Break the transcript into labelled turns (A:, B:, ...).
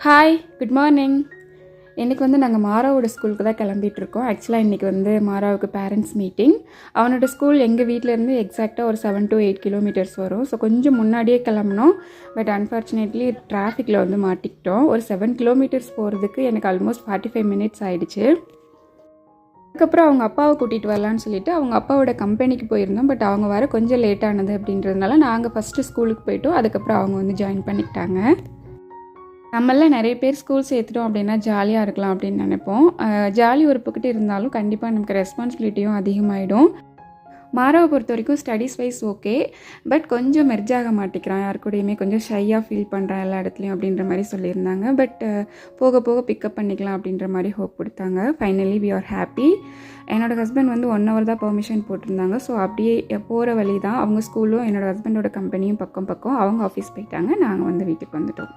A: Hi, good morning. இன்றைக்கி நாங்கள் மாராவோட ஸ்கூலுக்கு தான் கிளம்பிகிட்ருக்கோம். ஆக்சுவலாக இன்றைக்கி மாராவுக்கு பேரண்ட்ஸ் மீட்டிங். அவனோட ஸ்கூல் எங்கள் வீட்டிலேருந்து எக்ஸாக்டாக ஒரு 7 to 8 கிலோமீட்டர்ஸ் வரும். ஸோ கொஞ்சம் முன்னாடியே கிளம்புனோம். பட் அன்ஃபார்ச்சுனேட்லி டிராஃபிக்கில் மாட்டிக்கிட்டோம். ஒரு 7 கிலோமீட்டர்ஸ் போகிறதுக்கு எனக்கு ஆல்மோஸ்ட் 45 மினிட்ஸ் ஆகிடுச்சு. அதுக்கப்புறம் அவங்க அப்பாவை கூட்டிகிட்டு வரலான்னு சொல்லிவிட்டு அவங்க அப்பாவோட கம்பெனிக்கு போயிருந்தோம். பட் அவங்க வர கொஞ்சம் லேட்டானது அப்படின்றதுனால நாங்கள் ஃபஸ்ட்டு ஸ்கூலுக்கு போயிட்டோம். அதுக்கப்புறம் அவங்க ஜாயின் பண்ணிக்கிட்டாங்க. நம்மளாம் நிறைய பேர் ஸ்கூல் சேர்த்துட்டோம் அப்படின்னா ஜாலியாக இருக்கலாம் அப்படின்னு நினைப்போம். ஜாலி ஒரு பக்கத்து இருந்தாலும் கண்டிப்பாக நமக்கு ரெஸ்பான்சிபிலிட்டியும் அதிகமாகிடும். மாராவை பொறுத்த வரைக்கும் ஸ்டடீஸ் வைஸ் ஓகே, பட் கொஞ்சம் மெர்ஜ் ஆக மாட்டேங்கிறான். யார் கூடயுமே கொஞ்சம் ஷையாக ஃபீல் பண்ணுறான் எல்லா இடத்துலையும் அப்படின்ற மாதிரி சொல்லியிருந்தாங்க. பட் போக போக பிக்கப் பண்ணிக்கலாம் அப்படின்ற மாதிரி ஹோப் கொடுத்தாங்க. Finally we are happy. என்னோடய ஹஸ்பண்ட் 1 hour தான் பெர்மிஷன் போட்டிருந்தாங்க. ஸோ அப்படியே போகிற வழி தான் அவங்க ஸ்கூலும் என்னோடய ஹஸ்பண்டோட கம்பெனியும் பக்கம். அவங்க ஆஃபீஸ் போயிட்டாங்க. நாங்கள் வீட்டுக்கு வந்துட்டோம்.